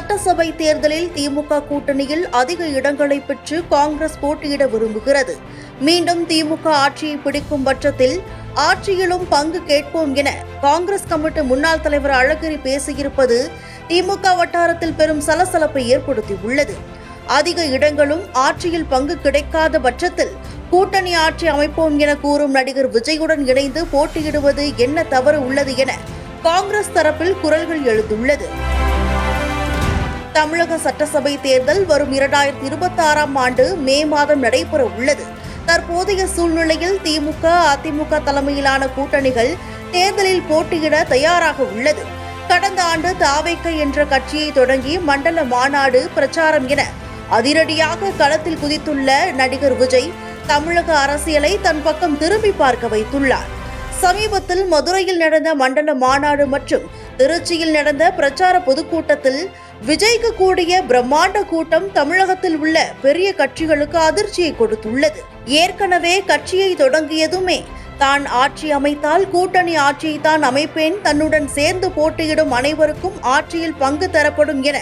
சட்டசபை தேர்தலில் திமுக கூட்டணியில் அதிக இடங்களை பெற்று காங்கிரஸ் போட்டியிட விரும்புகிறது. மீண்டும் திமுக ஆட்சியை பிடிக்கும் பட்சத்தில் ஆட்சியிலும் பங்கு கேட்போம் என காங்கிரஸ் கமிட்டி முன்னாள் தலைவர் அழகிரி பேசியிருப்பது திமுக வட்டாரத்தில் பெரும் சலசலப்பை ஏற்படுத்தியுள்ளது. அதிக இடங்களும் ஆட்சியில் பங்கு கிடைக்காத பட்சத்தில் கூட்டணி ஆட்சி அமைப்போம் என கூறும் நடிகர் விஜயுடன் இணைந்து போட்டியிடுவது என்ன தவறு உள்ளது என காங்கிரஸ் தரப்பில் குரல்கள் எழுந்துள்ளது. தமிழக சட்டசபை தேர்தல் வரும் 2026ஆம் ஆண்டு மே மாதம் நடைபெற உள்ளது. தற்போதைய சூழ்நிலையில் திமுக, அதிமுக தலைமையிலான கூட்டணிகள் தேர்தலில் போட்டியிட தயாராக உள்ளது. கடந்த ஆண்டு தாவேக என்ற கட்சியை தொடங்கி மண்டல மாநாடு, பிரச்சாரம் என அதிரடியாக களத்தில் குதித்துள்ள நடிகர் விஜய் தமிழக அரசியலை தன் பக்கம் திரும்பி பார்க்க வைத்துள்ளார். சமீபத்தில் மதுரையில் நடந்த மண்டல மாநாடு மற்றும் திருச்சியில் நடந்த பிரச்சார பொதுக்கூட்டத்தில் விஜய்க்கு கூடிய பிரம்மாண்ட கூட்டம் தமிழகத்தில் உள்ள பெரிய கட்சிகளுக்கு அதிர்ச்சியை கொடுத்துள்ளது. ஏற்கனவே கட்சியை தொடங்கியதுமே தான் ஆட்சி அமைத்தால் கூட்டணி ஆட்சியை தான் அமைப்பேன், தன்னுடன் சேர்ந்து போட்டியிடும் அனைவருக்கும் ஆட்சியில் பங்கு தரப்படும் என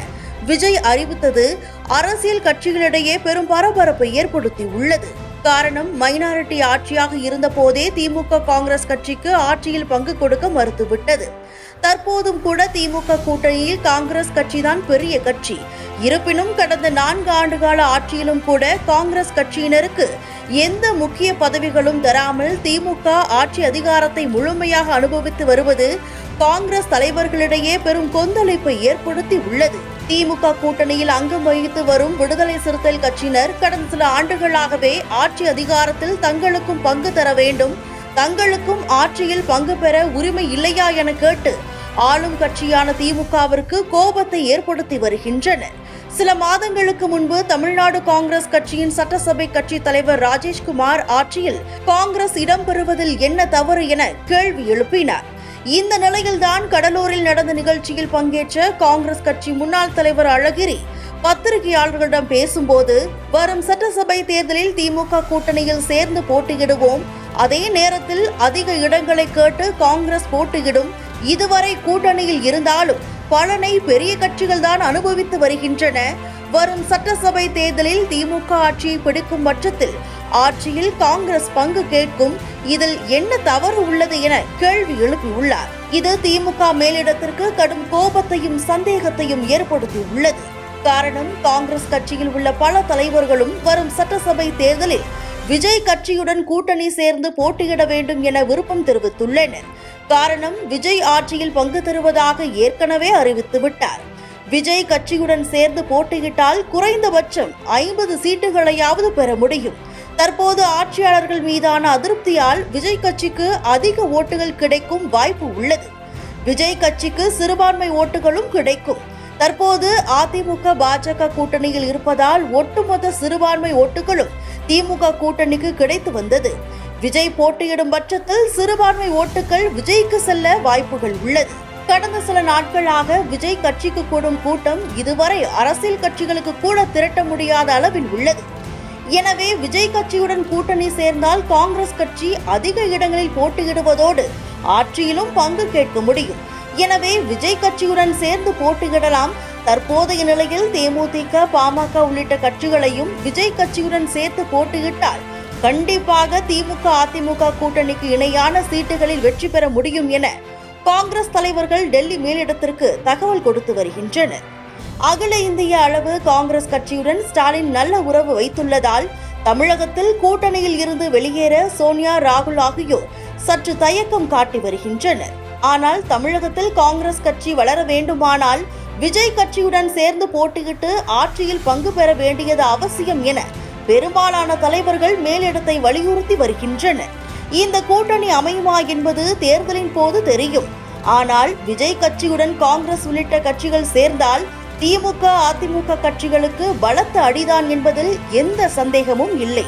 விஜய் அறிவித்தது அரசியல் கட்சிகளிடையே பெரும் பரபரப்பை ஏற்படுத்தியுள்ளது. காரணம், மைனாரிட்டி ஆட்சியாக இருந்த போதே திமுக காங்கிரஸ் கட்சிக்கு ஆட்சியில் பங்கு கொடுக்க மறுத்துவிட்டது. தற்போதும் கூட திமுக கூட்டணியில் காங்கிரஸ் கட்சிதான் பெரிய கட்சி. இருப்பினும் கடந்த 4 ஆண்டுகால ஆட்சியிலும் கூட காங்கிரஸ் கட்சியினருக்கு எந்த முக்கிய பதவிகளும் தராமல் திமுக ஆட்சி அதிகாரத்தை முழுமையாக அனுபவித்து வருவது காங்கிரஸ் தலைவர்களிடையே பெரும் கொந்தளிப்பை ஏற்படுத்தி உள்ளது. திமுக கூட்டணியில் அங்கம் வகித்து வரும் விடுதலை சிறுத்தைகள் கட்சியினர் கடந்த சில ஆண்டுகளாகவே ஆட்சி அதிகாரத்தில் தங்களுக்கும் பங்கு தர வேண்டும், தங்களுக்கும் ஆட்சியில் பங்கு பெற உரிமை இல்லையா என கேட்டு ஆளும் கட்சியான திமுகவிற்கு கோபத்தை ஏற்படுத்தி வருகின்றனர். சில மாதங்களுக்கு முன்பு தமிழ்நாடு காங்கிரஸ் கட்சியின் சட்டசபை கட்சி தலைவர் ராஜேஷ்குமார் ஆட்சியில் காங்கிரஸ் இடம்பெறுவதில் என்ன தவறு என கேள்வி எழுப்பினார். இந்த நிலையில்தான் கடலூரில் நடந்த நிகழ்ச்சியில் பங்கேற்ற காங்கிரஸ் கட்சி முன்னாள் தலைவர் அழகிரி பத்திரிகையாளர்களிடம் பேசும்போது, வரும் சட்டசபை தேர்தலில் திமுக கூட்டணியில் சேர்ந்து போட்டியிடுவோம், அதே நேரத்தில் அதிக இடங்களை கேட்டு காங்கிரஸ் போட்டியிடும், இதுவரை கூட்டணியில் இருந்தாலும் பலனை பெரிய கட்சிகள் தான் அனுபவித்து வருகின்றன. வரும் சட்டசபை தேர்தலில் திமுக ஆட்சியை பிடிக்கும் பட்சத்தில் ஆட்சியில் காங்கிரஸ் பங்கு கேட்கும், இதில் என்ன தவறு உள்ளது என கேள்வி எழுப்பியுள்ளார். இது திமுக மேலிடத்திற்கு கடும் கோபத்தையும் சந்தேகத்தையும் ஏற்படுத்தியுள்ளது. காரணம், காங்கிரஸ் கட்சியில் உள்ள பல தலைவர்களும் வரும் சட்டசபை தேர்தலில் விஜய் கட்சியுடன் கூட்டணி சேர்ந்து போட்டியிட வேண்டும் என விருப்பம் தெரிவித்துள்ளனர். காரணம், விஜய் ஆட்சியில் பங்கு தருவதாக ஏற்கனவே அறிவித்துவிட்டார். விஜய் கட்சியுடன் சேர்ந்து போட்டியிட்டால் குறைந்தபட்சம் 50 சீட்டுகளையாவது பெற முடியும். தற்போது ஆட்சியாளர்கள் மீதான அதிருப்தியால் விஜய் கட்சிக்கு அதிக ஓட்டுகள் கிடைக்கும் வாய்ப்பு உள்ளது. விஜய் கட்சிக்கு சிறுபான்மை ஓட்டுகளும் கிடைக்கும். தற்போது அதிமுக, பாஜக கூட்டணியில் இருப்பதால் ஒட்டுமொத்த சிறுபான்மை ஓட்டுகளும் திமுக கூட்டணிக்கு கிடைத்து வந்தது. விஜய் போட்டியிடும் பட்சத்தில் சிறுபான்மை ஓட்டுகள் விஜய்க்கு செல்ல வாய்ப்புகள் உள்ளது. கடந்த சில நாட்களாக விஜய் கட்சிக்கு கூடும் கூட்டம் இதுவரை அரசியல் கட்சிகளுக்கு கூட திரட்ட முடியாத அளவில் உள்ளது. எனவே விஜய் கட்சியுடன் கூட்டணி சேர்ந்தால் காங்கிரஸ் கட்சி அதிக இடங்களில் போட்டியிடுவதோடு ஆட்சியிலும் பங்கு கேட்க முடியும். எனவே விஜய் கட்சியுடன் சேர்ந்து போட்டியிடலாம். தற்போதைய நிலையில் தேமுதிக, பாமக உள்ளிட்ட கட்சிகளையும் விஜய் கட்சியுடன் சேர்த்து போட்டியிட்டால் கண்டிப்பாக திமுக, அதிமுக கூட்டணிக்கு இணையான சீட்டுகளில் வெற்றி பெற முடியும் என காங்கிரஸ் தலைவர்கள் டெல்லி மேலிடத்திற்கு தகவல் கொடுத்து வருகின்றனர். அகில இந்திய அளவு காங்கிரஸ் கட்சியுடன் ஸ்டாலின் நல்ல உறவு வைத்துள்ளதால் தமிழகத்தில் கூட்டணியில் இருந்து வெளியேற சோனியா, ராகுல் ஆகியோர் சற்று தயக்கம் காட்டி வருகின்றனர். ஆனால் தமிழகத்தில் காங்கிரஸ் கட்சி வளர வேண்டுமானால் விஜய் கட்சியுடன் சேர்ந்து போட்டியிட்டு ஆட்சியில் பங்கு பெற வேண்டியது அவசியம் என பெரும்பாலான தலைவர்கள் மேலிடத்தை வலியுறுத்தி வருகின்றனர். இந்த கூட்டணி அமையுமா என்பது தேர்தலின் போது தெரியும். ஆனால் விஜய் கட்சியுடன் காங்கிரஸ் உள்ளிட்ட கட்சிகள் சேர்ந்தால் திமுக, அதிமுக கட்சிகளுக்கு பலத்த அடிதான் என்பதில் எந்த சந்தேகமும் இல்லை.